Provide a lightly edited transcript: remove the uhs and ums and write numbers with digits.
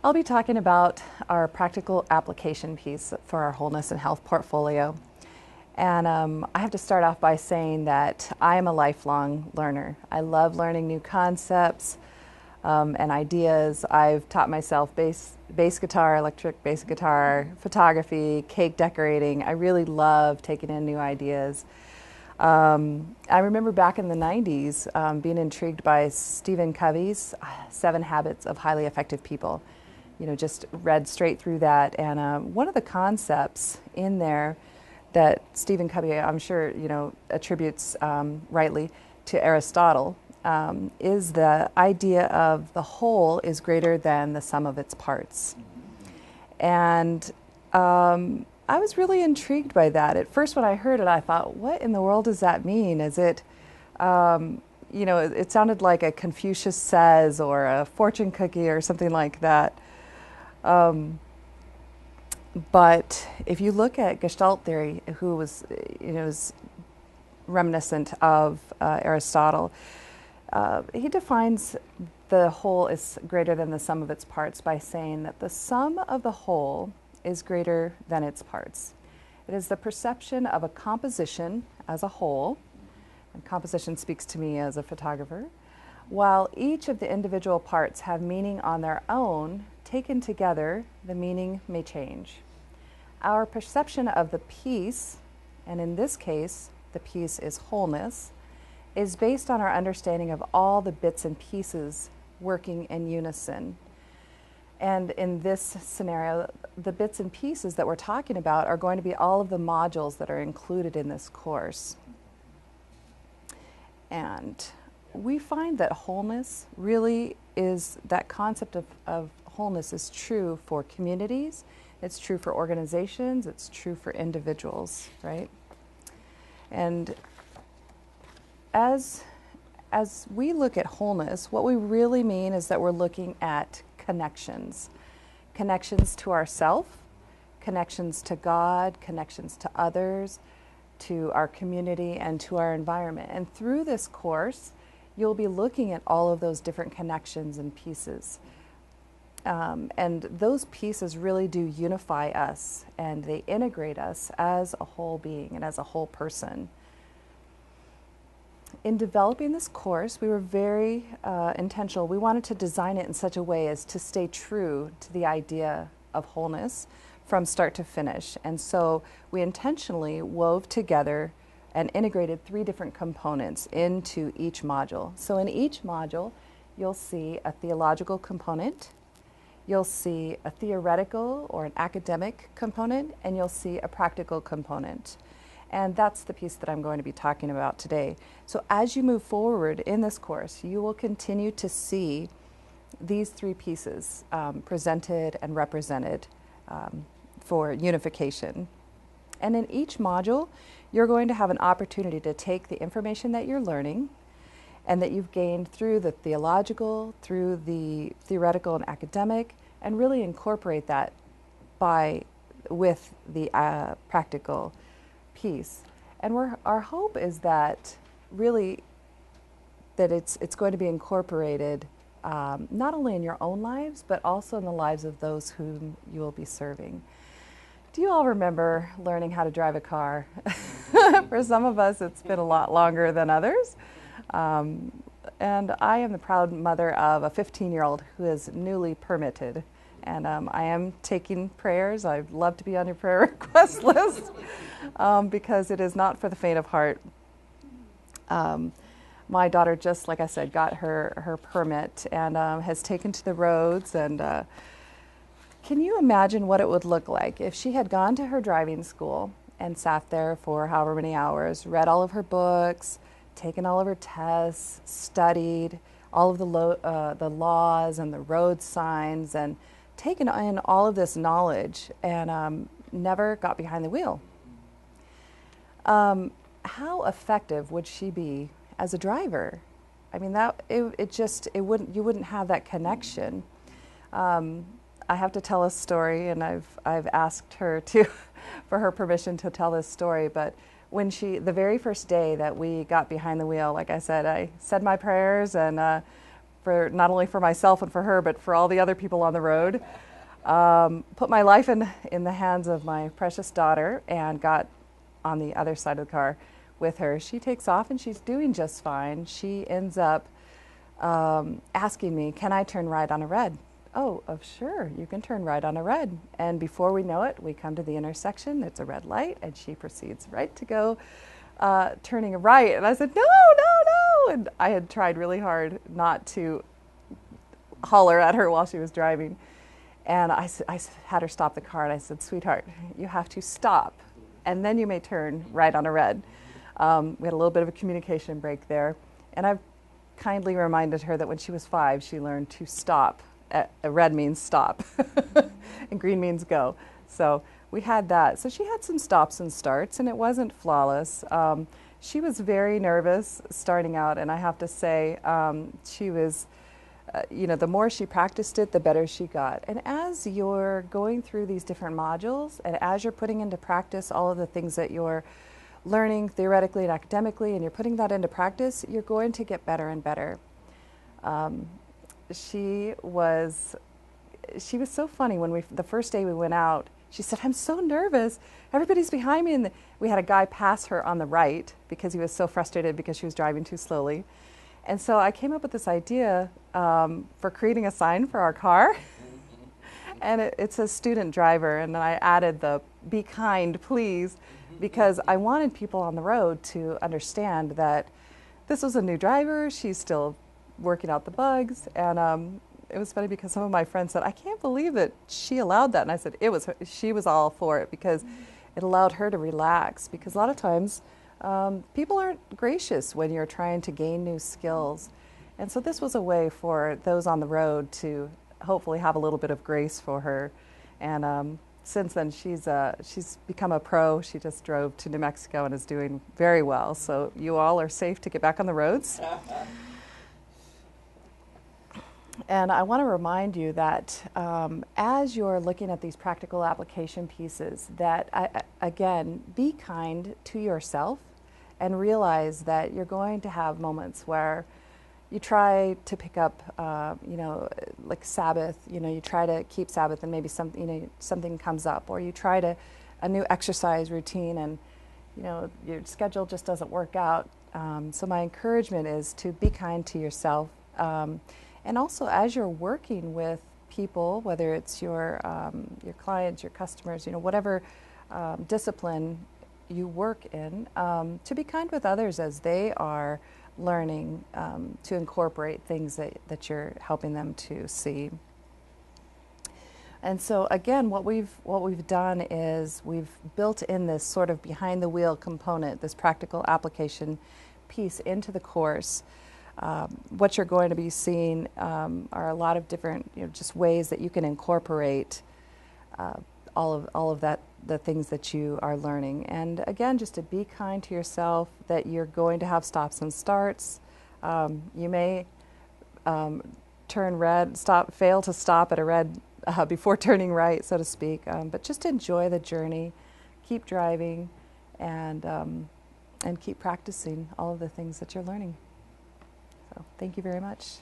I'll be talking about our practical application piece for our wholeness and health portfolio. And I have to start off by saying that I am a lifelong learner. I love learning new concepts and ideas. I've taught myself bass guitar, electric bass guitar, photography, cake decorating. I really love taking in new ideas. I remember back in the 90s being intrigued by Stephen Covey's 7 Habits of Highly Effective People. You know, just read straight through that. And one of the concepts in there that Stephen Covey, I'm sure, you know, attributes rightly to Aristotle, is the idea of the whole is greater than the sum of its parts. And I was really intrigued by that. At first, when I heard it, I thought, what in the world does that mean? Is it, you know, it sounded like a Confucius says or a fortune cookie or something like that. But if you look at Gestalt theory, who was, you know, is reminiscent of Aristotle, he defines the whole is greater than the sum of its parts by saying that the sum of the whole is greater than its parts. It is the perception of a composition as a whole, and composition speaks to me as a photographer, while each of the individual parts have meaning on their own, taken together, the meaning may change. Our perception of the piece, and in this case, the piece is wholeness, is based on our understanding of all the bits and pieces working in unison. And in this scenario, the bits and pieces that we're talking about are going to be all of the modules that are included in this course. And we find that wholeness really is, that concept of wholeness is true for communities, it's true for organizations, it's true for individuals, right? And as we look at wholeness, what we really mean is that we're looking at connections. Connections to ourself, connections to God, connections to others, to our community, and to our environment. And through this course, you'll be looking at all of those different connections and pieces. And those pieces really do unify us, and they integrate us as a whole being and as a whole person. In developing this course, we were very intentional. We wanted to design it in such a way as to stay true to the idea of wholeness from start to finish. And so we intentionally wove together and integrated 3 different components into each module. So in each module, you'll see a theological component, you'll see a theoretical or an academic component, and you'll see a practical component. And that's the piece that I'm going to be talking about today. So as you move forward in this course, you will continue to see these 3 pieces presented and represented for unification. And in each module, you're going to have an opportunity to take the information that you're learning and that you've gained through the theological, through the theoretical and academic, and really incorporate that with the practical piece. And our hope is that really that it's going to be incorporated not only in your own lives, but also in the lives of those whom you will be serving. Do you all remember learning how to drive a car? For some of us, it's been a lot longer than others. And I am the proud mother of a 15-year-old who is newly permitted. And I am taking prayers. I'd love to be on your prayer request list because it is not for the faint of heart. My daughter just, like I said, got her permit and has taken to the roads. And can you imagine what it would look like if she had gone to her driving school and sat there for however many hours, read all of her books, taken all of her tests, studied all of the laws and the road signs, and taken in all of this knowledge and never got behind the wheel? How effective would she be as a driver? I mean, you wouldn't have that connection. I have to tell a story, and I've asked her for her permission to tell this story. But when the very first day that we got behind the wheel, like I said my prayers, and for not only for myself and for her, but for all the other people on the road. Put my life in the hands of my precious daughter and got on the other side of the car with her. She takes off and she's doing just fine. She ends up asking me, can I turn right on a red? Oh, sure, you can turn right on a red. And before we know it, we come to the intersection. It's a red light, and she proceeds right to go turning right. And I said, no, no, no. And I had tried really hard not to holler at her while she was driving. And I had her stop the car, and I said, sweetheart, you have to stop, and then you may turn right on a red. We had a little bit of a communication break there. And I've kindly reminded her that when she was 5, she learned to stop. A red means stop, and green means go. So we had that. So she had some stops and starts, and it wasn't flawless. She was very nervous starting out, and I have to say, she was, the more she practiced it, the better she got. And as you're going through these different modules, and as you're putting into practice all of the things that you're learning theoretically and academically, and you're putting that into practice, you're going to get better and better. She was so funny when the first day we went out. She said, I'm so nervous. Everybody's behind me. And we had a guy pass her on the right because he was so frustrated because she was driving too slowly. And so I came up with this idea for creating a sign for our car. And it's a student driver. And then I added the be kind, please, because I wanted people on the road to understand that this was a new driver. She's still working out the bugs. And it was funny because some of my friends said, I can't believe that she allowed that. And I said, she was all for it because it allowed her to relax. Because a lot of times people aren't gracious when you're trying to gain new skills. And so this was a way for those on the road to hopefully have a little bit of grace for her. And since then, she's become a pro. She just drove to New Mexico and is doing very well. So you all are safe to get back on the roads. And I want to remind you that as you're looking at these practical application pieces, that again, be kind to yourself and realize that you're going to have moments where you try to pick up, like Sabbath, you try to keep Sabbath and maybe something comes up, or you try a new exercise routine and, your schedule just doesn't work out. So my encouragement is to be kind to yourself. And also, as you're working with people, whether it's your clients, your customers, whatever discipline you work in, to be kind with others as they are learning to incorporate things that you're helping them to see. And so again, what we've done is we've built in this sort of behind the wheel component, this practical application piece into the course. What you're going to be seeing are a lot of different, just ways that you can incorporate all of that, the things that you are learning. And again, just to be kind to yourself, that you're going to have stops and starts. You may turn red, fail to stop at a red before turning right, so to speak. But just enjoy the journey, keep driving, and keep practicing all of the things that you're learning. So thank you very much.